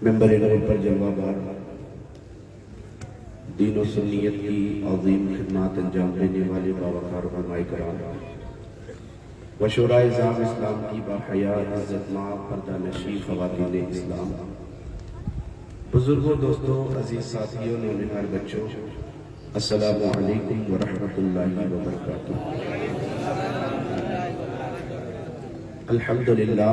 ممبر نور پر جلوہ بار دین و سنیت کی عظیم خدمات انجام دینے والے باوقار علماء کرام و شورائے اعظام اسلام کی باحیا عزت مآب پردہ نشین خواتین اسلام، بزرگوں، دوستوں، عزیز ساتھیوں، نونہار بچوں، السلام علیکم ورحمۃ اللہ وبرکاتہ۔ الحمدللہ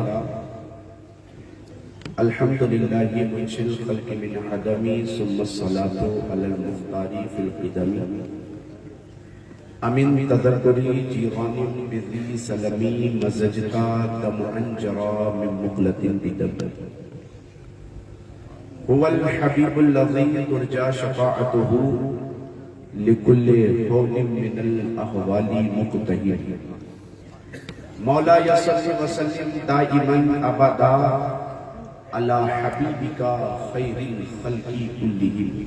منشئ الخلق من عدم ثم الصلاة علی المختار فی القدم امن تذکری جیغان بذی سلمی مزجتا دمعا جرا من مقلة بدم هو الحبیب الذی ترجى شفاعته لكل حول من الاحوال مقتحم مولا صلی وسلم دائما ابدا علی حبیبک خیر الخلق کلہم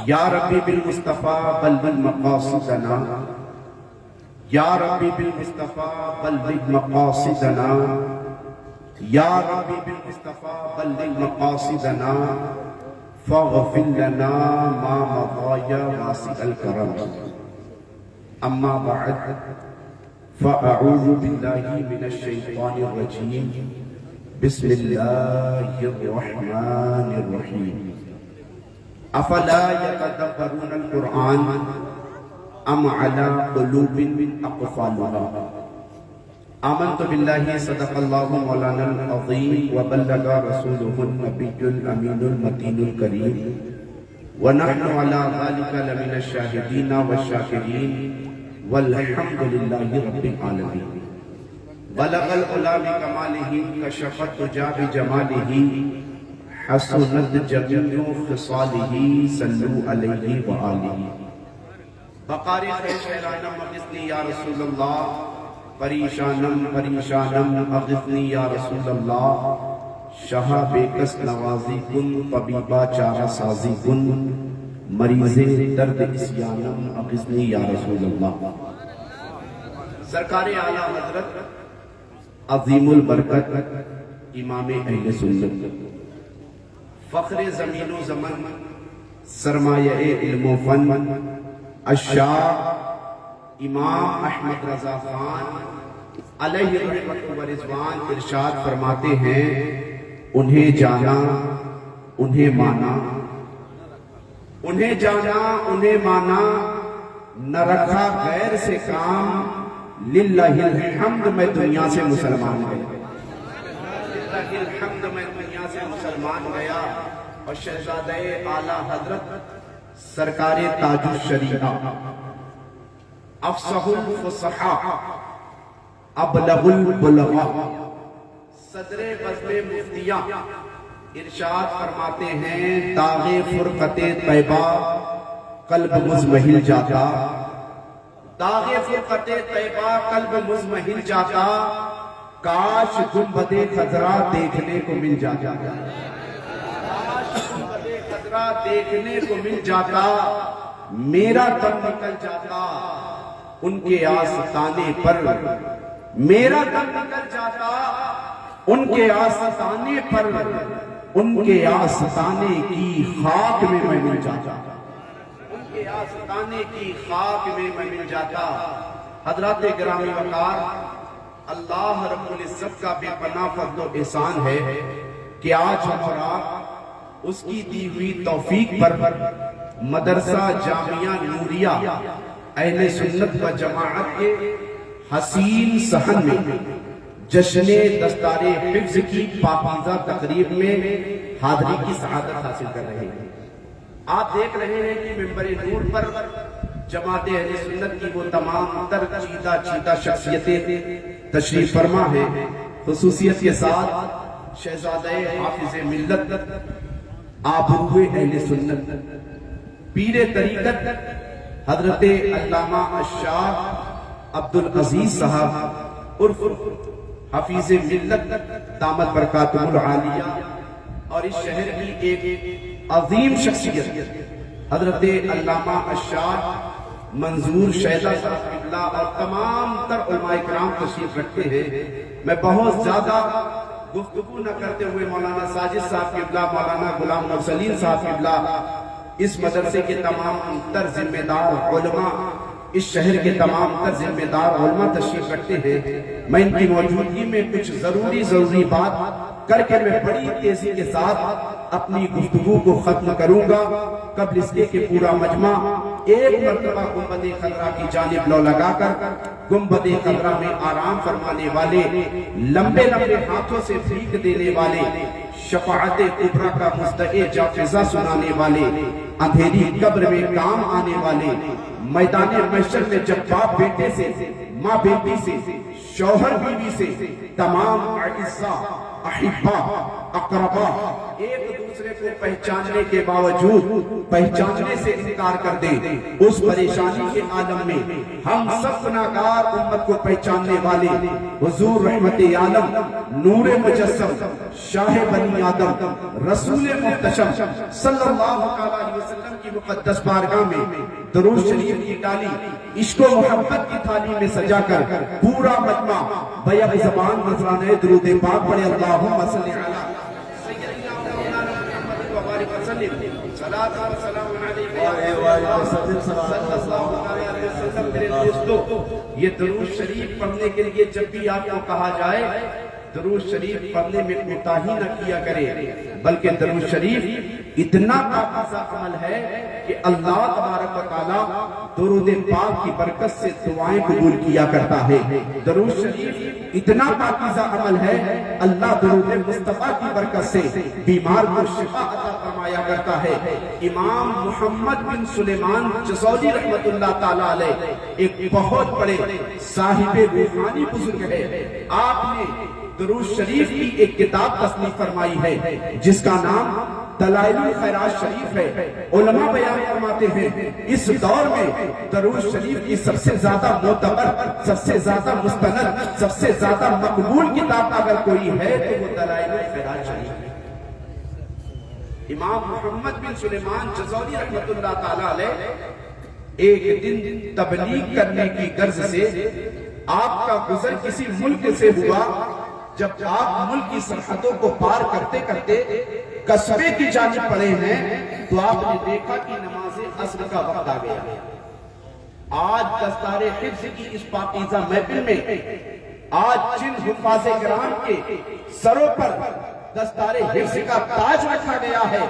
یا ربی بالمصطفیٰ بلغ مقاصدنا یا ربی بالمصطفیٰ بلغ مقاصدنا یا ربی بالمصطفیٰ بلغ مقاصدنا فاغفر لنا ما مضى واسع الكرم اما بعد فاعوذ باللہ من الشیطان الرجیم بسم اللہ الرحمن الرحیم افلا يتدبرون القرآن ام على قلوب اقفالها آمنت باللہ صدق اللہ مولانا العظیم وبلغ رسولہ النبی الامین المتین الکریم ونحن على ذلك لمن الشاہدین والشاکرین والحمد للہ رب العالمین بلغ العلا بکمالہ کشف الدجی بجمالہ حسنت جمیع خصالہ صلو علیہ وآلہ بقار خیر شہرانم اغثنی یا رسول اللہ پریشانم پریشانم اغثنی یا رسول اللہ شاہ بیکس نوازی کن طبیبہ چارہ سازی کن مریض درد اسیانم اغثنی یا رسول اللہ سرکار اعلیٰ حضرت عظیم البرکت امام اہل سنت فخر زمین و زمن سرمایہ علم و فن الشاہ امام احمد رضا خان علیہ رحمت و رضوان ارشاد فرماتے ہیں انہیں جانا انہیں مانا، انہیں جانا انہیں مانا، نہ رکھا غیر سے کام، للہ الحمد میں دنیا سے مسلمان گیا، للہ الحمد میں دنیا سے مسلمان گیا۔ اور شہزادہ اعلیٰ حضرت سرکار تاج الشریعہ افصح الفصحاء ابلغ البلغاء صدر بزم مفتیہ ارشاد فرماتے ہیں داغ فرقت طیبہ قلب مزمحل جاتا، داغ فرقت طیبہ قلب مزمحل جاتا، کاش گنبد خضرا دیکھنے کو مل جاتا، کاش گنبد خضرا دیکھنے کو مل جاتا، میرا دم نکل جاتا ان کے آستانے پر، میرا دم نکل جاتا ان کے آستانے پر، ان کے آستانے کی خاک میں میں مل جاتا، ان کے آستانے کی خاک میں میں مل جاتا۔ حضرات گرامی وقار، اللہ رب العزت کا بے پناہ فضل و احسان ہے کہ آج ہم اور آپ اس کی دی ہوئی توفیق پر مدرسہ جامعہ نوریہ اہل سنت و جماعت کے حسین صحن میں جشن دستار حفظ کی پاکیزہ تقریب میں حاضری کی سعادت حاصل کر رہے ہیں۔ آپ دیکھ رہے ہیں کہ ممبر نور پر جماعت اہل سنت کی وہ تمام تر چیدہ شخصیتیں تشریف فرما ہیں۔ خصوصیت کے ساتھ شہزادہ حافظ ملت، آبرو اہل سنت، پیر طریقت حضرت علامہ الشاہ عبدالعزیز صاحب عرف حفیظ ملت دامت برکاتہ العالیہ، اور اس شہر کی ایک عظیم شخصیت حضرت علامہ الشاہ منظور شیدہ صاحب قبلہ اور تمام تر علماء کرام تشریف رکھتے ہیں۔ میں بہت زیادہ گفتگو نہ کرتے ہوئے مولانا ساجد صاحب قبلہ، مولانا غلام نور سلیم صاحب قبلہ، اس مدرسے کے تمام تر ذمہ دار علماء، اس شہر کے تمام تر ذمہ دار علماء تشریف رکھتے ہیں، میں ان کی موجودگی میں کچھ ضروری بات کر کے میں بڑی تیزی کے ساتھ اپنی گفتگو کو ختم کروں گا، قبل اس کے کہ پورا مجمع ایک مرتبہ گنبد خضرا کی جانب لو لگا کر گنبد خضرا میں آرام فرمانے والے، لمبے ہاتھوں سے بھیک دینے والے، شفاعت کبریٰ کا مستدعی جافزہ سنانے والے، اندھیری قبر میں کام آنے والے، میدان محشر میں جب باپ بیٹے سے، ماں بیٹی سے، شوہر بیوی سے، تمام اعزاء، احبا، اقربا ایک دوسرے کو پہچاننے کے باوجود پہچاننے سے انکار کر دیں، اس پریشانی کے عالم میں ہم سب گناہگار امت کو پہچاننے والے حضور رحمت عالم، نور مجسم، شاہ بنی آدم، رسول محتشم صلی اللہ علیہ وسلم کی مقدس بارگاہ میں درود شریف کی ڈالی عشق و محبت کی تھالی میں سجا کر پورا مجمع بیک زبان نذرانے درود پاک پڑھے، اللہم صلی علی سیدنا مولانا محمد وبارک وسلم، صلاۃ و سلام علیہ صلی اللہ علیہ وسلم۔ میرے دوستو، یہ درود شریف پڑھنے کے لیے جب بھی آپ کو کہا جائے درود شریف پڑھنے میں کوتاہی نہ کیا کرے، بلکہ درود شریف اتنا پاکیزہ عمل ہے کہ اللہ تبارک و تعالیٰ درود پاک کی برکت سے دعائیں قبول کیا کرتا ہے۔ درود شریف اتنا پاکیزہ عمل ہے، اللہ درود مصطفیٰ کی برکت سے بیمار کو شفا عطا فرمایا کرتا ہے۔ امام محمد بن سلیمان جزولی رحمت اللہ تعالیٰ علیہ ایک بہت بڑے صاحب روحانی بزرگ ہے، آپ نے درود شریف کی ایک کتاب تصنیف فرمائی ہے جس کا نام دلائل الخیرات شریف ہے۔ علماء بیان فرماتے ہیں اس دور میں درود شریف کی سب سے زیادہ معتبر، سب سے زیادہ مستند، سب سے زیادہ مقبول کتاب اگر کوئی ہے تو وہ دلائل الخیرات شریف ہے۔ امام محمد بن سلیمان جزولی رحمت اللہ تعالیٰ علیہ ایک دن تبلیغ کرنے کی غرض سے آپ کا گزر کسی ملک سے ہوا، جب آپ ملک کی سرحدوں کو پار کرتے کرتے قصبے کی جانب پڑے ہیں تو آپ نے دیکھا کہ نماز عصر کا وقت آ گیا۔ آج دستار حفظ کی اس پاکیزہ محفل میں آج جن حفاظ کرام کے سروں پر دستار حفظ کا تاج رکھا گیا ہے،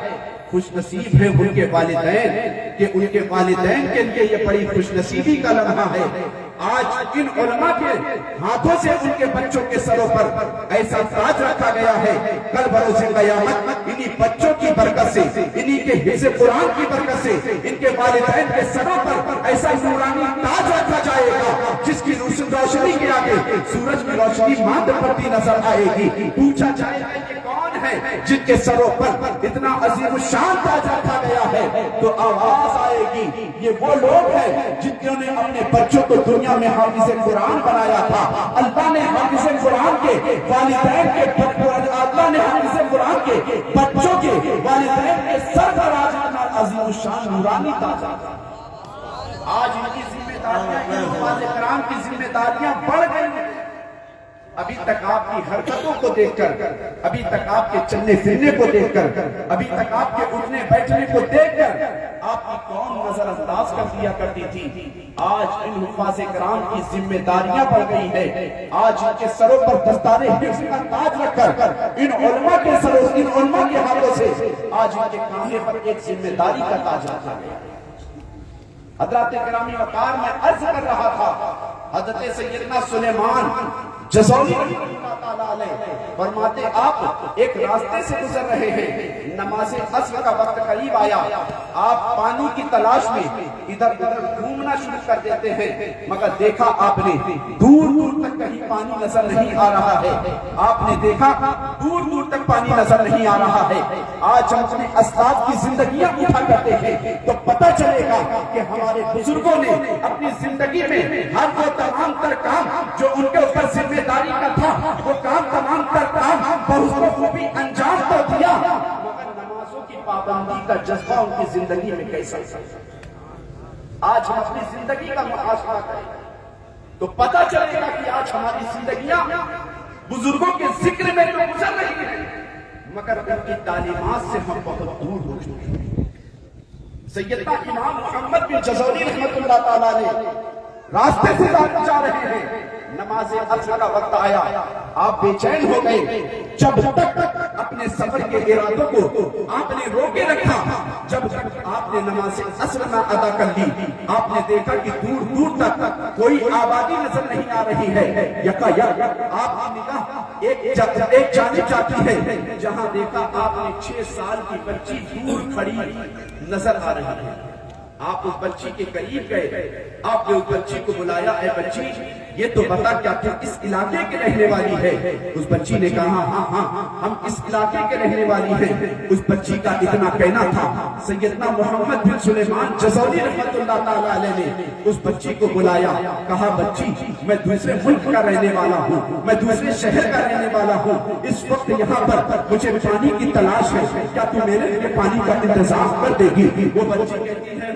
خوش نصیب ہے ان کے والدین کہ ان کے والدین کے لیے یہ بڑی خوش نصیبی کا لمحہ ہے۔ آج ان علماء کے ہاتھوں سے ان کے بچوں کے سروں پر ایسا تاج رکھا گیا ہے، کل بروز قیامت انہی بچوں کی برکت سے، انہی کے حفظ قرآن کی برکت سے ان کے والدین کے سروں پر ایسا نورانی تاج رکھا جائے گا جس کی روشنی کے آگے سورج کی روشنی ماند پڑتی نظر آئے گی۔ پوچھا جائے گا کہ کون ہے جن کے سروں پر اتنا عظیم الشان تاج رکھا گیا ہے، تو آواز آئے گی یہ وہ لوگ ہیں جنہوں نے اپنے بچوں کو دنیا میں حافظ قرآن بنایا تھا۔ اللہ نے حافظ قرآن کے والدین کے اللہ نے حافظ قرآن کے بچوں کے والدین کے سر پر آج اتنا عظیم الشان نورانی تاج رکھا۔ آج ان کی ذمہ داریاں، حفاظ قرآن کی ذمہ داریاں بڑھ گئی ہیں۔ ابھی تک آپ کی حرکتوں کو دیکھ کر، ابھی تک آپ کے چلنے پھرنے کو دیکھ کر، ابھی تک آپ کے اٹھنے بیٹھنے کو دیکھ کر آپ کی قوم نظر انداز کر دیا کرتی تھی۔ آج ان حفاظ کرام کی ذمہ داریاں بڑھ گئی ہے۔ آج ان کے سروں پر دستار حفظ کا تاج رکھ کر ان علماء کے سروں، ان علماء کے ہاتھوں سے آج ان کے کاندھے پر ایک ذمہ داری کا تاج رکھا گیا۔ حضرات گرامی وقار میں عرض کر رہا تھا، حضرت سیدنا سلیمان جزولی رحمۃ اللہ تعالیٰ علیہ فرماتے آپ ایک راستے سے گزر رہے ہیں، نماز عصر کا وقت قریب آیا، آپ پانی کی تلاش میں ادھر ادھر گھومنا شروع کر دیتے ہیں، مگر دیکھا آپ نے دور دور تک کہیں پانی نظر نہیں آ رہا ہے۔ آپ نے دیکھا دور دور تک پانی نظر نہیں آ رہا ہے۔ آج ہم اپنے اسلاف کی زندگیاں اٹھا کرتے ہیں تو پتہ چلے گا کہ ہمارے بزرگوں نے اپنی زندگی میں ہر وہ تمام تر کام جو ان کے اوپر ذمہ داری کا تھا، وہ کام تمام تر کام بہت خوبی انجام تو دیا، مگر نمازوں کی پابندی کا جذبہ ان کی زندگی میں کیسا؟ آج ہم اپنی زندگی کا محاسبہ کریں تو پتہ چلے گا کہ آج ہماری زندگیاں بزرگوں کے ذکر میں تو گزر مگر ان کی تعلیمات سے ہم بہت دور ہو چکے ہیں۔ سیدنا امام محمد بن جزوری رحمت اللہ تعالیٰ نے راستے سے جا رہے ہیں، نماز عصر کا وقت آیا، آپ بے چین ہو گئے، جب تک اپنے سفر کے ارادوں کو آپ نے روکے رکھا، جب تک آپ نے نماز عصر نہ ادا کر لی، آپ نے دیکھا کہ دور دور تک کوئی آبادی نظر نہیں آ رہی ہے، یکایک آپ کی نگاہ ایک جانب جاتی ہے، جہاں دیکھا آپ نے 6 سال کی بچی دور کھڑی نظر آ رہی ہے۔ آپ اس بچی کے قریب گئے، آپ نے اس بچی کو بلایا، اے بچی یہ تو بتا کیا تم اس علاقے کے رہنے والی ہے؟ اس بچی نے کہا ہاں ہم اس علاقے کے رہنے والی ہیں۔ اس بچی کا اتنا کہنا تھا، سیدنا محمد بن سلیمان جزوری رحمت اللہ تعالیٰ علیہ نے اس بچی کو بلایا، کہا بچی میں دوسرے ملک کا رہنے والا ہوں، میں دوسرے شہر کا رہنے والا ہوں، اس وقت یہاں پر مجھے پانی کی تلاش ہے، کیا تم میرے لیے پانی کا انتظام کر دے گی؟ وہ بچی کہتی ہے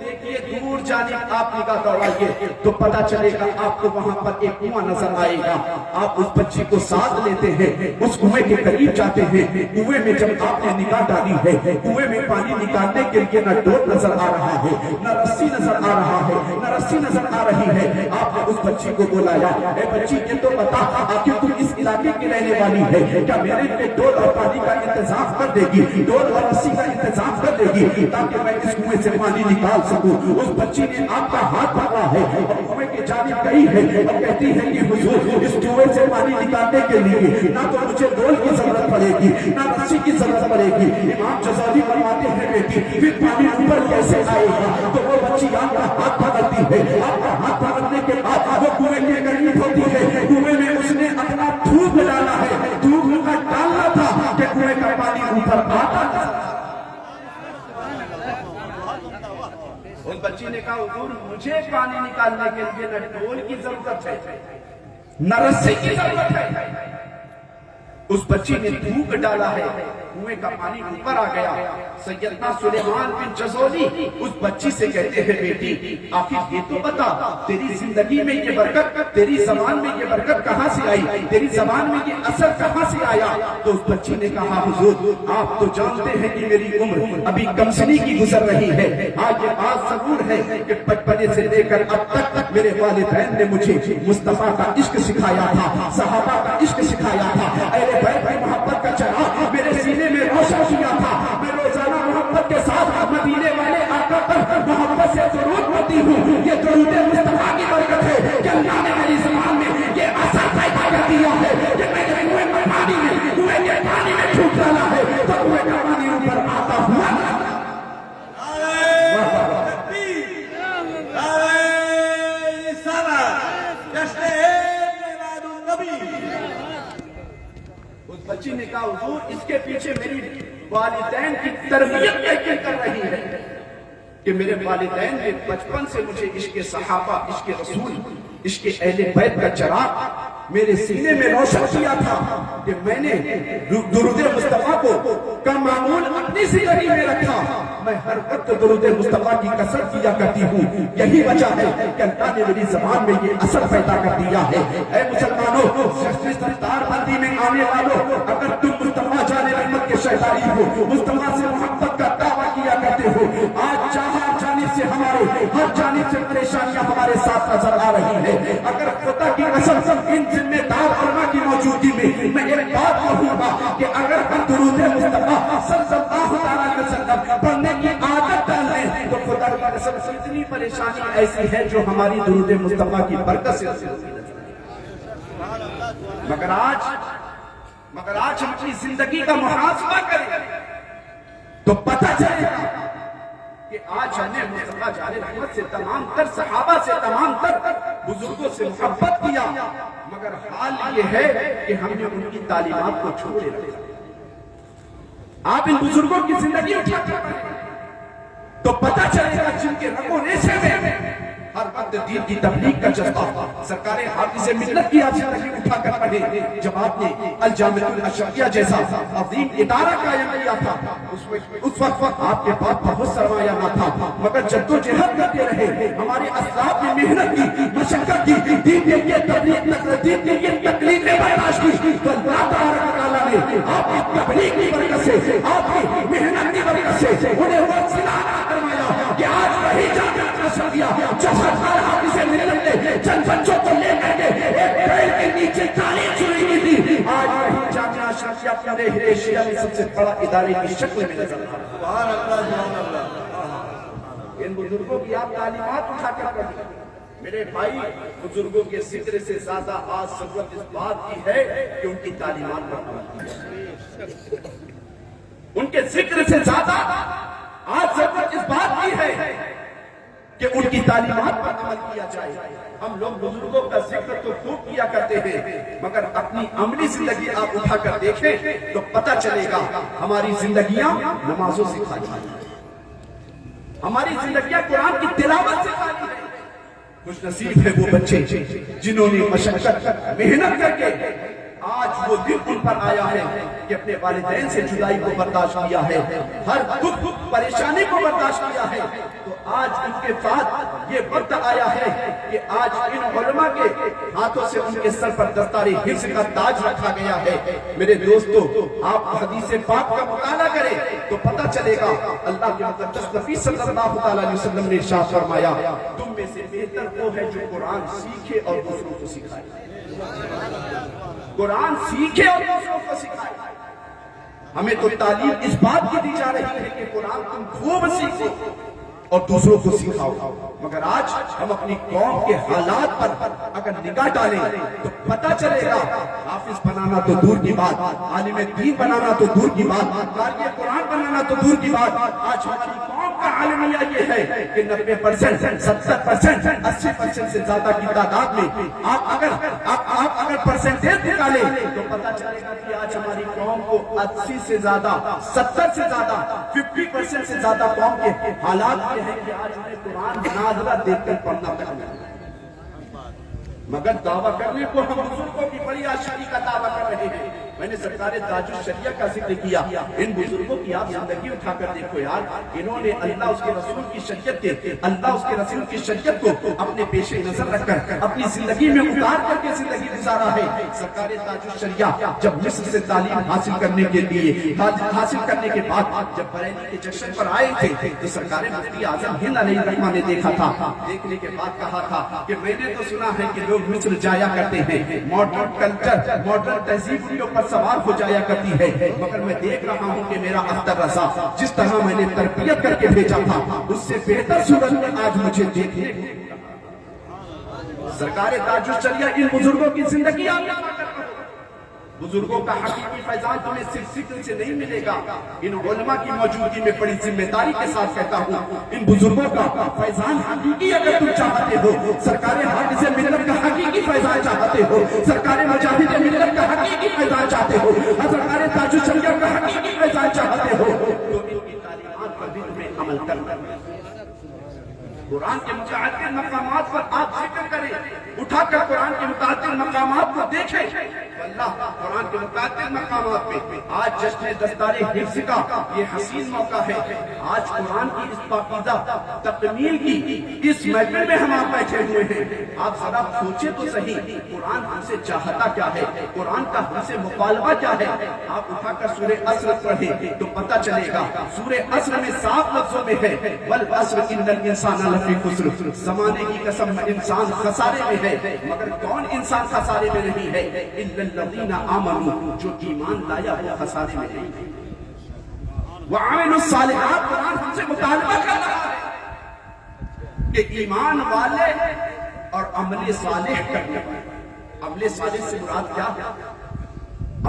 دیکھیے دور جانب آپ نگاہ دوڑائیے تو پتا چلے گا آپ کو وہاں پر ایک کنواں نظر آئے گا۔ آپ اس بچی کو ساتھ لیتے ہیں، اس کنویں کے قریب جاتے ہیں، کنویں میں جب آپ نے نگاہ ڈالی ہے، کنویں میں پانی نکالنے کے لیے نہ ڈور نظر آ رہا ہے، نہ رسی نظر آ رہا ہے، نہ رسی نظر آ رہی ہے۔ آپ نے اس بچی کو بلایا، اے بچی یہ تو بتا آخر تم اس علاقے کی رہنے والی ہے، کیا میرے لیے ڈور اور پانی کا انتظام کر دے گی، ڈور اور رسی کا انتظام کر دے گی تاکہ میں اس کنویں سے پانی نکال سکوں؟ اس بچی نے آپ کا ہاتھ پکڑا ہے اور کنویں کی جانب گئی ہے اور کہتی ہے کہ حضور اس کنویں سے پانی نکالنے کے لیے نہ تو مجھے ڈول کی ضرورت پڑے گی نہ رسی کی ضرورت پڑے گی۔ امام جزوری فرماتے ہیں بیٹی پھر پانی اوپر کیسے آئے گا؟ تو وہ بچی آپ کا ہاتھ پکڑتی ہے، آپ کا ہاتھ پکڑنے کے بعد وہ کنویں کے قریب ہوتی ہے، کنویں میں اس نے اپنا تھوک ڈالا ہے، تھوک کا ڈالنا تھا کہ کنویں کا پانی اوپر آتا تھا۔ اس بچی نے کہا حضور مجھے پانی نکالنے کے لیے نہ ڈول کی ضرورت ہے نہ رسی کی ضرورت ہے۔ اس بچی نے تھوک ڈالا ہے، کنویں کا پانی اوپر آ گیا۔ سیدنا سلیمان بن جزوری اس بچی سے کہتے ہیں بیٹی آخر یہ تو بتا تیری زندگی میں یہ برکت، تیری زبان میں یہ برکت کہاں سے آئی، تیری زبان میں یہ اثر کہاں سے آیا؟ تو اس بچی نے کہا حضور آپ تو جانتے ہیں کہ میری عمر ابھی کمسنی کی گزر رہی ہے، آج یہ بات ضرور ہے کہ بچپنے سے لے کر اب تک میرے والدین نے مجھے مصطفیٰ کا عشق سکھایا تھا، صحابہ کا عشق سکھایا تھا، اہل بیت کی محبت کا چراغ میرے سینے میں روشن کیا تھا۔ میں روزانہ محبت کے ساتھ مدینے والے آقا پر محبت سے درود پڑھتی ہوں، یہ درود مصطفیٰ کی برکت ہے کہ اللہ نے میری زبان میں یہ اثر پیدا کر دیا ہے کہ میں نے کنویں کے پانی میں چھوٹ ڈالا ہے تو کنویں کا پانی اوپر آتا ہوا۔ اس بچی نے کہا حضور اس کے پیچھے میری والدین کی تربیت لیکن کر رہی ہے کہ میرے والدین نے بچپن سے مجھے عشق صحابہ، عشق رسول، عشق اہل بیت کا چراغ میرے سینے میں روشن کیا تھا کہ میں نے درود مصطفیٰ کا معمول اپنی زندگی میں رکھا۔ میں ہر وقت درود مصطفیٰ کی کثرت کیا کرتی ہوں، یہی وجہ ہے کہ اللہ نے میری زبان میں یہ اثر پیدا کر دیا ہے۔ اے مسلمانوں، دستار بندی میں آنے والوں، اگر تم مصطفیٰ جان رحمت کے شہدائی ہو، مصطفیٰ سے محبت کا دعویٰ کیا کرتے ہو، آج ہر جانب سے ہر جانب سے پریشانیاں ہمارے ساتھ نظر آ رہی ہے، اگر خدا کی قسم ان ذمہ دار علماء کی موجودگی میں ایک بات کہوں گا کہ اگر ہم درود مصطفیٰ صلی اللہ علیہ وسلم پڑھنے کی عادت ڈال لیں تو خدا کی قسم اتنی پریشانی ایسی ہے جو ہماری درود مصطفیٰ کی برکت سے مگر آج ہم اپنی زندگی کا محاسبہ کریں تو پتہ چلے گا کہ آج ہم نے مصطفیٰ جان رحمت سے تمام تر صحابہ سے تمام تر بزرگوں سے محبت کیا، مگر حال یہ ہے کہ ہم نے ان کی تعلیمات کو چھوڑے رکھا۔ آپ ان بزرگوں کی زندگی اٹھا کر تو پتہ چلے گا جن کے رگ و ریشے میں ہر وقت دین کی تبلیغ کا جذبہ، سرکار حافظ ملت کی آپ زندگی اٹھا کر پڑھے۔ جب آپ نے الجامعہ الاشرفیہ جیسا عظیم ادارہ قائم کیا تھا اس وقت آپ کے پاس بہت سرمایہ نہ تھا، مگر جدوجہد کرتے رہے، ہمارے اسلاف نے محنت کی، مشقت کی، دین کے لیے تبلیغ، دین کے لیے تکلیفیں برداشت کی، تو اللہ تعالیٰ تعالیٰ نے آپ کی تبلیغ کی برکت سے، آپ کی محنت کی برکت سے انہیں وہ صلہ عطا فرمایا کہ آج وہی جامعہ اشرفیہ جو سرکار حافظ ملت نے چند بچوں کو لے کر کے ایک پیڑ کے نیچے تعلیم شروع کی تھی، آج وہی جامعہ اشرفیہ اپنے ایشیا میں سب سے بڑا ادارے کی شکل میں نظر آ رہا ہے۔ سبحان اللہ، سبحان اللہ۔ ان بزرگوں کی آپ تعلیمات اٹھا کر پڑھیں میرے بھائی، بزرگوں کے ذکر سے زیادہ آج ضرورت اس بات کی ہے کہ ان کی تعلیمات پر عمل کیا جائے۔ ان کے ذکر سے زیادہ آج ضرورت اس بات کی ہے کہ ان کی تعلیمات پر عمل کیا جائے۔ ہم لوگ بزرگوں کا ذکر تو خوب کیا کرتے ہیں، مگر اپنی عملی زندگی آپ اٹھا کر دیکھیں تو پتہ چلے گا ہماری زندگیاں نمازوں سے خالی ہیں، ہماری زندگیاں قرآن کی تلاوت سے خالی ہیں۔ خوش نصیب ہے وہ بچے جنہوں نے مشقت محنت کر کے آج وہ دن ان پر آیا ہے کہ اپنے والدین سے جدائی کو برداشت کیا ہے، ہر دکھ پریشانی کو برداشت کیا ہے، تو آج ان کے بعد یہ وقت آیا ہے کہ آج ان علماء کے ہاتھوں سے ان کے سر پر دستار حفظ کا تاج رکھا گیا ہے۔ میرے دوستو، آپ حدیث پاک کا مطالعہ کریں تو پتہ چلے گا اللہ کے مقدس نبی صلی اللہ علیہ وسلم نے ارشاد فرمایا، تم میں سے بہتر وہ ہے جو قرآن سیکھے اور دوسروں کو سکھائے۔ قرآن سیکھے اور دوسروں کو سکھائے۔ ہمیں تو تعلیم اس بات کی دی جا رہی ہے کہ قرآن تم خوب سیکھو اور دوسروں کو سکھاؤ، مگر آج ہم اپنی قوم کے حالات پر اگر نگاہ ڈالیں تو پتہ چلے گا حافظ بنانا تو دور کی بات، عالم دین بنانا تو دور کی بات، قاری قرآن بنانا تو دور کی بات، آج ہماری قوم کا عالمیہ یہ ہے کہ 90%، 70%، 80% سے زیادہ کی تعداد میں آپ اگر پرسنٹیج نکالیں تو پتہ چلے گا کہ آج ہماری قوم کو 80 سے زیادہ، 70 سے زیادہ، 50% سے زیادہ قوم کے حالات ہے کہ آج ہمیں قرآن ناظرہ دیکھ کر پڑھنا پڑتا ہے، مگر دعویٰ کرنے کو ہم بزرگوں کی بڑی عاشقی کا دعویٰ کر رہے ہیں۔ میں نے سرکار تاج الشریعہ کا ذکر کیا، ان بزرگوں کی آپ زندگی اٹھا کر دیکھو یار، انہوں نے اللہ اس کے رسول کی شریعت کی شریعت کو اپنے پیش نظر رکھ کر اپنی زندگی میں اتار کر کے زندگی گزارا ہے۔ سرکار تاج الشریعہ جب مصر سے تعلیم حاصل کرنے کے بعد جب بریلی کے جشن پر آئے تھے تو سرکار مفتی اعظم ہند علیہ الرحمہ نے دیکھا تھا، دیکھنے کے بعد کہا تھا کہ میں نے تو سنا ہے کہ لوگ مصر جایا کرتے ہیں، ماڈرن کلچر، ماڈرن تہذیب ان کے اوپر سوار ہو جایا کرتی ہے، مگر میں دیکھ رہا ہوں کہ میرا اختر رضا جس طرح میں نے تربیت کر کے بھیجا تھا اس سے بہتر صورت میں آج مجھے دیکھنے سرکار تاج الشریعہ ان بزرگوں کی زندگی بزرگوں کا حقیقی فیضان تمہیں صرف ذکر سے نہیں ملے گا، ان علماء کی موجودگی میں بڑی ذمہ داری کے ساتھ کہتا ہوں، ان بزرگوں کا فیضان حقیقی اگر تم چاہتے ہو، سرکار حافظ ملت کا حقیقی فیضان چاہتے ہو، سرکار مجاہد ملت کا حقیقی فیضان چاہتے ہو، سرکار تاج الشریعہ کا حقیقی فیضان چاہتے ہو تو ان کی تعلیمات پر بھی تمہیں عمل کرنا ہے۔ قرآن کے متعدد مقامات پر آپ ذکر کریں، اٹھا کر قرآن کے متعدد مقامات کو دیکھیں، اللہ قرآن کے متعدد مقامات پہ آج جشن دستار حفظ کا یہ حسین موقع ہے، آج قرآن کی اس پاکیزہ تکمیل کی اس محفل میں ہم آپ بیٹھے ہوئے ہیں۔ آپ ذرا سوچیں تو صحیح، قرآن ہم سے چاہتا کیا ہے، قرآن کا ہم سے مطالبہ کیا ہے۔ آپ اٹھا کر سورہ عصر پڑھیں تو پتہ چلے گا، سورہ عصر میں صاف لفظوں میں ہے والعصر ان الانسان لفی خسر، زمانے کی قسم انسان خسارے میں ہے، مگر کون انسان خسارے میں نہیں ہے؟ الا الذین آمنوا، جو ایمان لایا وہ خسارے میں نہیں ہے۔ وعملوا الصالحات، قرآن ہم سے مطالبہ کر رہا ہے کہ ایمان والے اور عمل صالح کرنے والے۔ عمل صالح سے مراد کیا ہے؟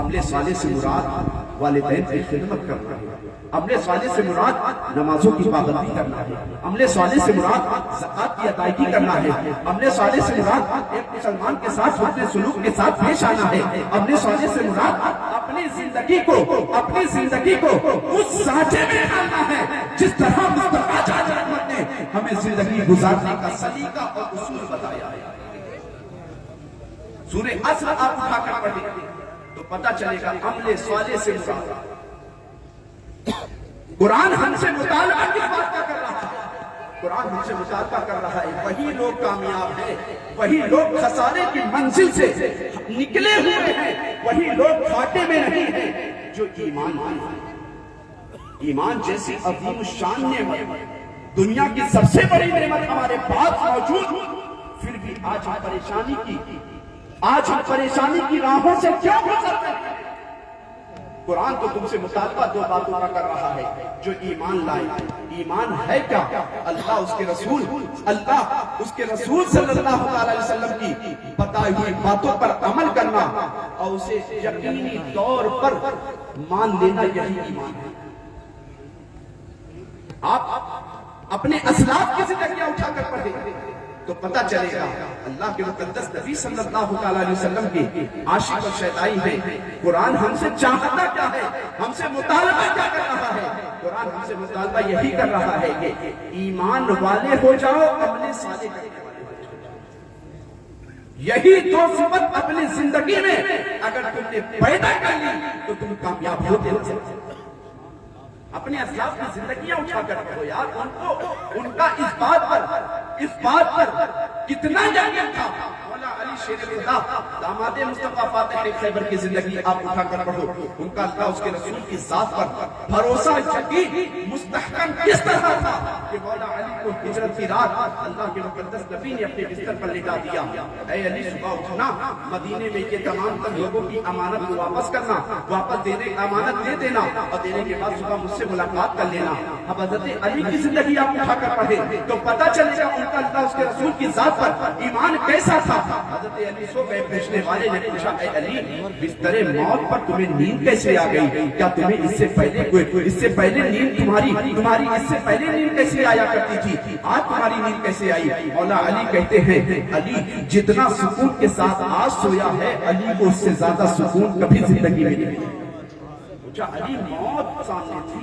عمل صالح سے مراد والدین کی خدمت کرنا ہے، عمل صالح سے مراد نمازوں کی پابندی کرنا ہے، عمل صالح سے مراد زکوٰۃ کی ادائیگی کرنا ہے، عمل صالح سے مراد ایک مسلمان کے ساتھ حسن سلوک کے ساتھ پیش آنا ہے، عمل صالح سے مراد اپنی زندگی کو اس سانچے میں ڈالنا ہے جس طرح مصطفیٰ جان احمد نے ہمیں زندگی گزارنے کا سلیقہ اور اصول بتایا ہے۔ سورہ عصر آپ اٹھا کر پڑھیں تو پتہ چلے گا عمل صالح سے مراد۔ قرآن ہم سے مطالبہ کس بات کا کر رہا ہے؟ قرآن ہم سے مطالبہ کر رہا ہے، وہی لوگ کامیاب ہیں، وہی لوگ خسارے کی منزل سے نکلے ہوئے ہیں، وہی لوگ گھاٹے میں نہیں ہیں جو ایمان لائے ہیں۔ ایمان جیسی عظیم الشان نعمت، دنیا کی سب سے بڑی نعمت ہمارے پاس موجود، پھر بھی آج ہم پریشانی کی راہوں سے کیوں گزرتے ہیں؟ قرآن تو تم سے مطالبہ دو باتوں کا کر رہا ہے، جو ایمان لائے۔ ایمان ہے کیا؟ اللہ اس کے رسول صلی اللہ علیہ وسلم کی بتائی ہوئی باتوں پر عمل کرنا اور اسے یقینی طور پر مان لینا، یہی ایمان ہے۔ آپ اپنے اسلاف کی زندگیاں اٹھا کر پڑھیں تو پتہ چلے گا اللہ کے مقدس نبی صلی اللہ علیہ وسلم کی عاشق اور شیدائی ہے۔ قرآن ہم سے چاہتا کیا ہے، ہم سے مطالبہ کیا کر رہا ہے؟ قرآن ہم سے مطالبہ یہی کر رہا ہے کہ ایمان والے ہو جاؤ، عمل صالح کرنے والے ہو جاؤ۔ یہی دو صفت اپنی زندگی میں اگر تم نے پیدا کر لی تو تم کامیاب ہوتے ہو۔ اپنے اسلاف کی زندگیاں اٹھا کر رکھو یار، ان کا اس بات پر کتنا یقین تھا۔ مولا علی شیر خدا داماد مصطفیٰ فاتح خیبر کی زندگی آپ اٹھا کر پڑھو، ان کا اللہ اس کے رسول کی ذات پر بھروسہ یقین مستحکم کس طرح تھا کہ مولا علی کو ہجرت کی رات اللہ کے مقدس نبی نے اپنے بستر پر لٹا دیا۔ اے علی صبح اٹھنا، مدینے میں یہ تمام تر لوگوں کی امانت کو واپس کرنا، واپس دینے امانت دے دینا، اور دینے کے بعد صبح مجھ سے ملاقات کر لینا۔ اب حضرت علی کی زندگی آپ اٹھا کر پڑھیں تو پتہ چلے گا ان کا اللہ اس کے رسول کی ذات پر ایمان کیسا تھا۔ حضرت علی سو گئے، پوچھنے والے نے پوچھا، اے علی بستر موت پر تمہیں نیند کیسے آ گئی؟ کیا تمہیں اس سے پہلے نیند تمہاری اس سے پہلے نیند کیسے آیا کرتی تھی؟ آج تمہاری نیند کیسے آئی؟ مولا علی کہتے ہیں، علی جتنا سکون کے ساتھ آج سویا ہے، علی کو اس سے زیادہ سکون کبھی زندگی میں نہیں۔ پوچھا، علی موت سامنے تھی،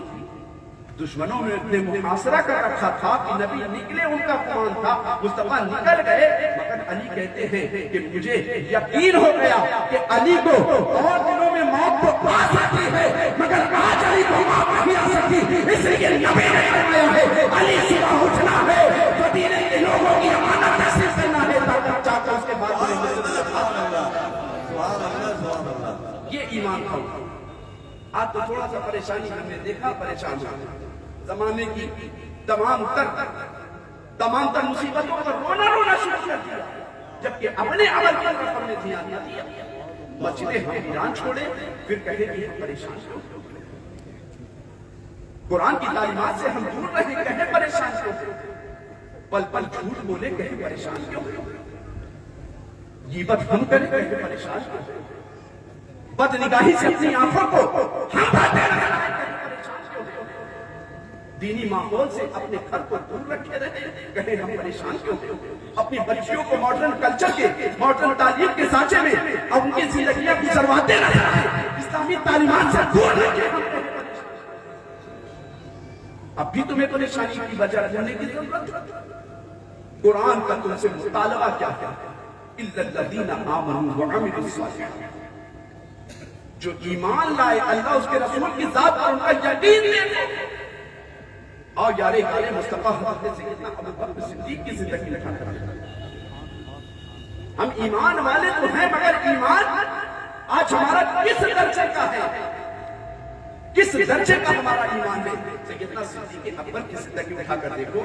دشمنوں نے اتنے محاصرہ کر رکھا تھا کہ نبی نکلے ان کا گمان تھا، مصطفیٰ نکل گئے، مگر علی کہتے ہیں کہ مجھے یقین ہو گیا کہ علی کو اور دنوں میں موت کو پا سکتی ہے، مگر آج علی کو موت نہیں آ سکتی، اس لیے نبی نے فرمایا ہے علی صبح اٹھنا ہے، مدینے کے لوگوں کی امانت حاصل کرنا ہے، تاکہ چاہتا اس کے بعد یہ ایمان تھا۔ آج تو تھوڑا سا پریشانی ہم نے دیکھا، پریشان ہوا، زمانے کی تمام تر مصیبتوں پر رونا شروع کر دیا، جبکہ اپنے عمل کی طرف ہم نے دھیان نہ دیا۔ مسجدیں ہم ایران چھوڑے، پھر کہے کہ ہم پریشان کیوں؟ قرآن کی تعلیمات سے ہم دور رہے، کہے پریشان کیوں؟ پل پل جھوٹ بولے، کہے پریشان کیوں؟ غیبت ہم کریں، کہے پریشان کیوں؟ بد نگاہی سے اپنی آنکھوں کو ہم بھاتے رہے، دینی ماحول سے اپنے گھر کو دور رکھے رہے، کہیں ہم پریشان کیوں؟ اپنی بچیوں کو ماڈرن کلچر کے، ماڈرن تعلیم کے سانچے میں اب ان کی زندگیاں گزرواتے رہے، اسلامی تعلیمات سے دور رکھے۔ اب بھی تمہیں پریشانی کی وجہ رہنے کی ضرورت ہے؟ قرآن کا تم سے مطالبہ کیا ہے؟ اِلَّا الَّذِينَ آمَنُوا وَعَمِلُوا الصَّالِحَاتِ، جو ایمان لائے، اللہ اس کے رسول کی ذات پر ان کا یقین لے، اور یارے گارے مصطفیٰ حضرت سیدنا ابو بکر صدیق کی زندگی لکھا کر ہم ایمان والے تو ہیں، مگر ایمان آج ہمارا کس درجے کا ہے؟ کس درجے کا ہمارا ایمان ہے؟ سیدنا صدیق اکبر کی زندگی اٹھا کر دیکھو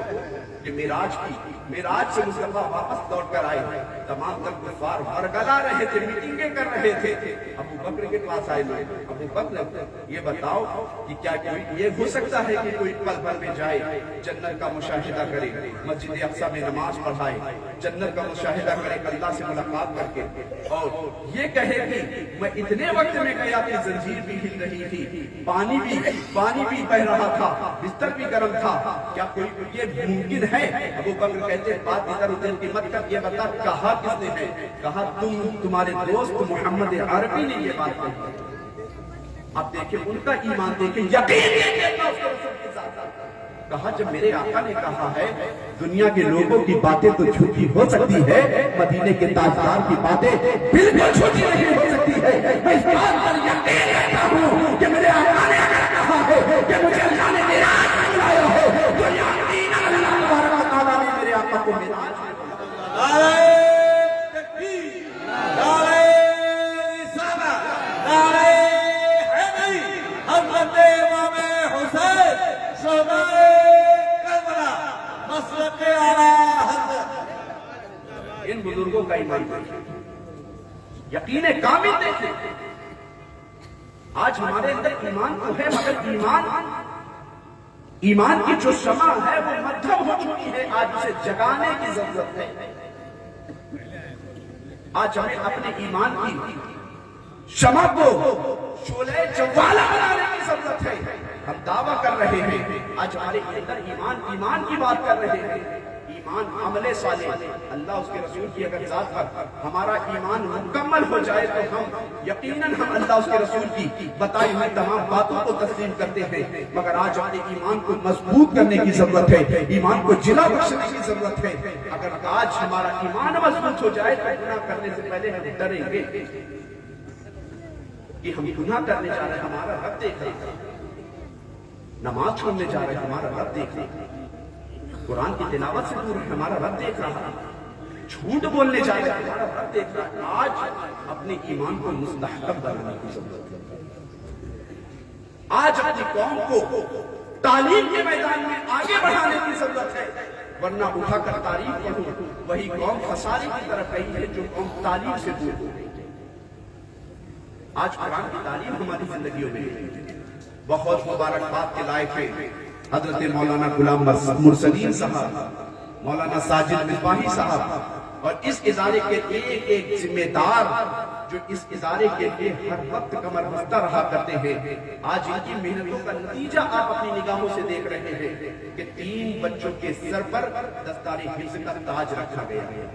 کہ معراج سے مصطفیٰ واپس لوٹ کر آئے، تمام تر کفار ہرگلا رہے تھے، میٹنگیں کر رہے تھے، ابو بکر کے پاس آئے، ابو بکر یہ بتاؤ کہ کیا کوئی یہ ہو سکتا ہے کہ کوئی پل بھر میں جائے، جنت کا مشاہدہ کرے، مسجد اقصی میں نماز پڑھائے، جنت کا مشاہدہ کرے اللہ سے ملاقات کر کے، اور یہ کہے کہ میں اتنے وقت میں گیا کہ زنجیر بھی ہل رہی تھی، پانی بھی بہ رہا تھا، بستر بھی گرم تھا، کیا کوئی یہ ممکن ہے؟ ابو بکر کہتے ہیں بات ادھر ادھر کی مت کر، یہ بتا کہا کس نے ہے؟ کہا تمہارے دوست محمد عربی نے یہ بات کہی۔ اب دیکھیں ان کا ایمان، دیکھیں یقین، کہا جب میرے آقا نے کہا ہے دنیا کے لوگوں کی باتیں تو جھوٹی ہو سکتی ہے، مدینے کے تاجدار کی باتیں بالکل جھوٹی نہیں ہو سکتی ہے، میں اس بات پر یقین رکھتا ہوں کہ میرے آقا نے اگر کہا ہے کہ مجھے اللہ نے معراج میں بلایا ہے، تو یقین اللہ تبارک و بزرگوں کا ایمان دیکھیں، یقین کامل دیکھیں۔ آج ہمارے اندر ایمان تو ہے، مگر ایمان کی جو شمع ہے وہ مدھم ہو چکی ہے، آج اسے جگانے کی ضرورت ہے۔ آج ہمیں اپنے ایمان کی شمع کو شعلہ جوالہ بنانے کی ضرورت ہے۔ ہم دعویٰ کر رہے ہیں، آج ہمارے اندر ایمان کی بات کر رہے ہیں، ایمان عمل صالح، اللہ اس کے رسول کی اگر ذات پر ہمارا ایمان مکمل ہو جائے تو ہم یقیناً اللہ اس کے رسول کی بتائی ہوئی تمام باتوں کو تسلیم کرتے ہیں، مگر آج ہمارے ایمان کو مضبوط کرنے کی ضرورت ہے، ایمان کو جلا بخشنے کی ضرورت ہے۔ اگر آج ہمارا ایمان مضبوط ہو جائے تو گناہ کرنے سے پہلے ہم ڈریں گے کہ ہم گناہ کرنے جا رہے ہیں، ہمارا رب دیکھ رہا ہے، نماز چھوڑنے جا رہے ہیں، ہمارا رب دیکھ رہا ہے، قرآن کی تلاوت سے دور ہے، ہمارا رب دیکھ رہا ہے، جھوٹ بولنے جا رہے ہیں، ہمارا رب دیکھ رہا ہے۔ آج اپنے ایمان کو مستحکم بنانے کی ضرورت ہے، آج اپنی قوم کو تعلیم کے میدان میں آگے بڑھانے کی ضرورت ہے، ورنہ اٹھا کر تاریخ پڑھو، وہی قوم خسارے کی طرف گئی ہے جو قوم تعلیم سے دور ہو گئی ہے۔ آج قرآن کی تعلیم ہماری زندگیوں میں بہت مبارکباد کے لائق ہے۔ حضرت مولانا غلام مرسلین صاحب، مولانا ساجد مصباحی صاحب اور اس ادارے کے ایک ایک ذمہ دار جو اس ادارے کے لیے ہر وقت کمر بستہ رہا کرتے ہیں، آج ان کی محنتوں کا نتیجہ آپ اپنی نگاہوں سے دیکھ رہے ہیں کہ 3 بچوں کے سر پر دستار حفظ کا تاج رکھا گیا ہے۔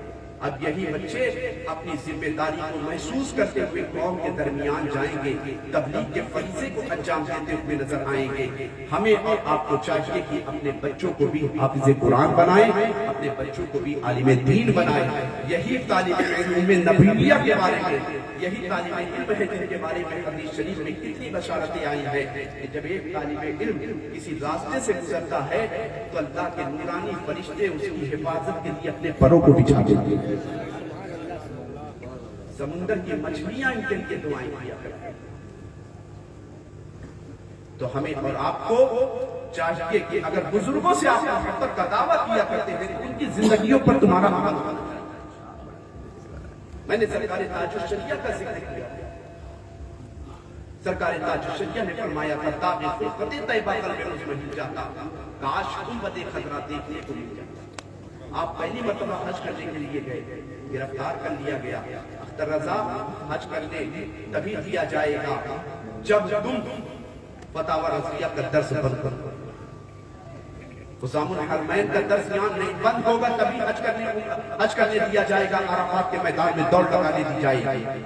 اب یہی بچے اپنی ذمہ داری کو محسوس کرتے ہوئے قوم کے درمیان جائیں گے، تبلیغ کے فریضے کو انجام دیتے ہوئے نظر آئیں گے۔ ہمیں اور آپ کو چاہیے کہ اپنے بچوں کو بھی حافظ قرآن بنائیں، اپنے بچوں کو بھی عالم دین بنائیں۔ یہی طالب علم نبویہ کے بارے میں، یہی طالب علم ہے جن کے بارے میں حدیث شریف میں کتنی بشارتیں آئی ہیں کہ جب ایک طالب علم کسی راستے سے گزرتا ہے تو اللہ کے نورانی فرشتے اس کی حفاظت کے لیے اپنے پروں کو بچھا دیتے ہیں۔ سمندر کی مچھلیاں ان کے لیے دعائیں کیا کرتی ہیں۔ تو ہمیں اور آپ کو چاہیے کہ اگر بزرگوں سے آپ محبت کا دعویٰ کیا کرتے ہیں تو ان کی زندگیوں پر تمہارا عمل ہونا چاہیے۔ میں نے سرکار تاج الشریعہ کا ذکر کیا، سرکار تاج الشریعہ نے فرمایا تھا داغ فرقت طیبہ قلب مطمئن جاتا، کاش گنبد خضرا دیکھنے کو مل جاتا۔ آپ پہلی مرتبہ حج کرنے کے لیے گئے، گرفتار کر لیا گیا۔ اختر رضا حج کرنے تبھی دیا جائے گا جب تم فتاوی رضویہ کا درس بند کرو۔ حسام الحرمین کا درس یہاں نہیں بند ہوگا تبھی حج کرنے دیا جائے گا، عرفات کے میدان میں دوڑ لگانے دی جائے گی۔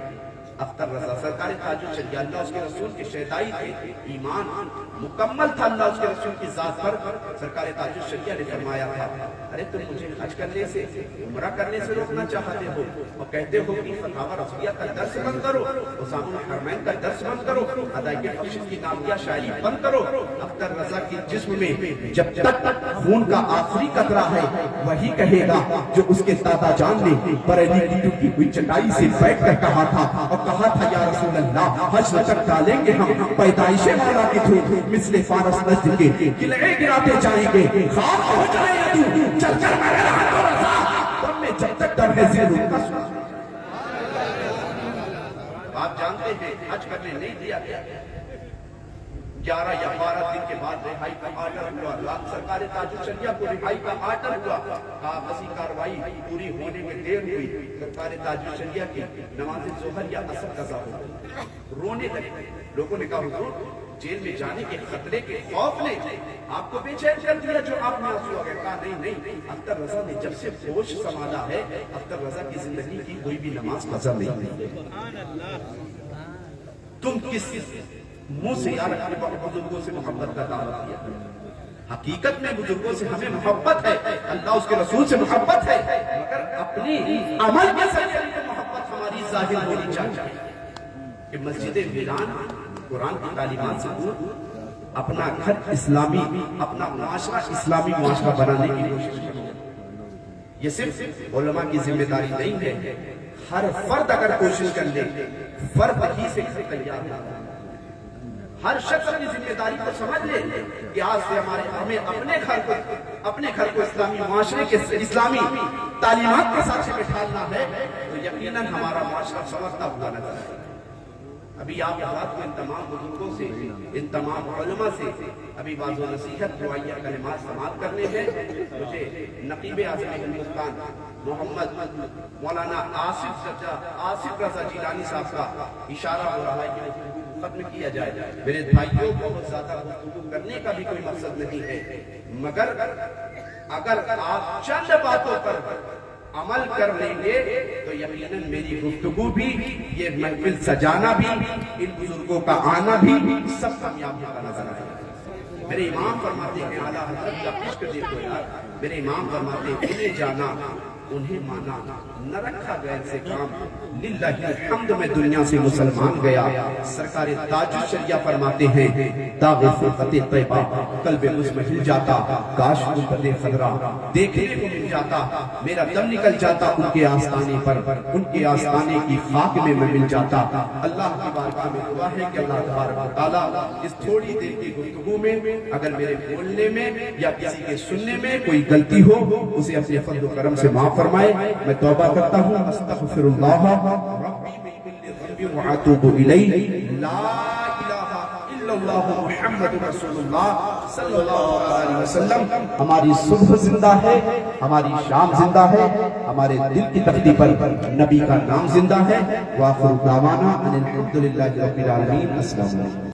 اختر رضا سرکار تاج الشریعہ، اللہ اس کے رسول کے شہدائی تھے، ایمان مکمل تھا اللہ اس کے رسول کی ذات پر۔ سرکار تاج الشریعہ نے فرمایا تھا ارے تم مجھے حج کرنے سے عمرہ کرنے سے روکنا چاہتے ہو اور کہتے ہو کہ فتاوی رضویہ کا درس بند کرو، حسام الحرمین کا درس بند کرو، ادائیگی بخشش کی نامیہ شاعری بند کرو۔ اختر رضا کی جسم میں جب تک خون کا آخری قطرہ ہے وہی کہے گا جو اس کے دادا جان نے بریلی کی ٹوٹی ہوئی چٹائی سے بیٹھ کر کہا تھا، اور کہا تھا یا رسول اللہ حج تک ڈالیں گے ہم پیدائش مولا کی دھوپ مثل فارس نجد کے قلعے گراتے جائیں گے، خاک ہو جائے یا تو چل کر میرے رہا تو رضا تم میں جب تک در ہے زیر روح کا سن۔ آپ جانتے ہیں حج کرنے نہیں دیا گیا، 11 یا 12 دن کے بعد رہائی کا آرڈر ہوا، سرکار تاج الشریعہ کو رہائی کا آرڈر ہوا، کاغذی کارروائی پوری ہونے میں دیر ہوئی، سرکار تاج الشریعہ کی نماز ظہر یا عصر قضا ہو گئی، رونے لگے۔ لوگوں نے کہا حضور جیل میں جانے کے خطرے کے خوف نے آپ کو بے چین کر دیا جو آپ میں آنسو آ گئے۔ کہا نہیں، اختر رضا نے جب سے ہوش سنبھالا ہے اختر رضا کی زندگی کی کوئی بھی نماز قضا نہیں ہوئی۔ تم کس منہ سے یار اپنے بزرگوں سے محبت کا دعویٰ کیا؟ حقیقت میں بزرگوں سے ہمیں محبت ہے، اللہ اس کے رسول سے محبت ہے، مگر اپنی عمل کے ذریعے محبت ہماری ظاہر ہونی چاہیے کہ مسجد ویران قرآن کی تعلیمات سے دور اپنا گھر اسلامی، اپنا معاشرہ اسلامی معاشرہ بنانے کی کوشش کریں۔ یہ صرف علماء کی ذمہ داری نہیں ہے، ہر فرد اگر کوشش کر لے، فرد ہی سے گھر تیار ہے۔ ہر شخص اپنی ذمہ داری کو سمجھ لے کہ آج سے ہمیں اپنے گھر کو اسلامی معاشرے کے اسلامی تعلیمات کے ساتھ بٹھانا ہے، تو یقیناً ہمارا معاشرہ سمجھتا ہوا نظر آئے۔ ابھی آپ حضرات کو ان تمام بزرگوں سے، ان تمام علماء سے ابھی واضح و نصیحت دعائیہ کلمات سماعت کرنے ہیں۔ مجھے نقیب اعظم ہندوستان محمد مولانا آصف رضا جیلانی صاحب کا اشارہ ہو رہا ہے کہ ختم کیا جائے۔ میرے بھائیوں کو بہت زیادہ گفتگو کرنے کا بھی کوئی مقصد نہیں ہے، مگر اگر آپ چند باتوں پر عمل کر لیں گے تو یقیناً میری گفتگو بھی، یہ محفل سجانا بھی، ان بزرگوں کا آنا بھی سب کامیاب ہوگا نظر آئے گا۔ میرے امام فرماتے ہیں، اعلیٰ حضرت کا عشق دیکھو یار، میرے امام فرماتے ہیں انہیں جانا انہیں مانا، نہ رکھا گیا سے کام، للہ الحمد میں دنیا سے مسلمان گیا۔ سرکار تاج الشریعہ فرماتے ہیں، داغ فرقت طیبہ قلب مزمحل جاتا، کاش غربت خضرا دیکھنے کو مل جاتا، میرا دم نکل جاتا ان کے آستانے پر، ان کے آستانے کی خاک میں میں مل جاتا۔ اللہ کی بارگاہ میں دعا ہے کہ اللہ تبارک و تعالیٰ اس تھوڑی دیر کی گفتگو میں اگر میرے بولنے میں یا کسی کے سننے میں کوئی غلطی ہو، اسے اپنے فضل و کرم سے معاف فرمائے۔ میں توبہ کرتا ہوں، استغفر اللہ ربی من کل ذنب واتوب الیہ، لا الہ الا اللہ محمد رسول اللہ صلی اللہ علیہ وسلم۔ ہماری صبح زندہ ہے، ہماری شام زندہ ہے، ہمارے دل کی تختی پر نبی کا نام زندہ ہے۔ وآخر دعوانا ان الحمد للہ رب العالمین۔ السلام علیکم۔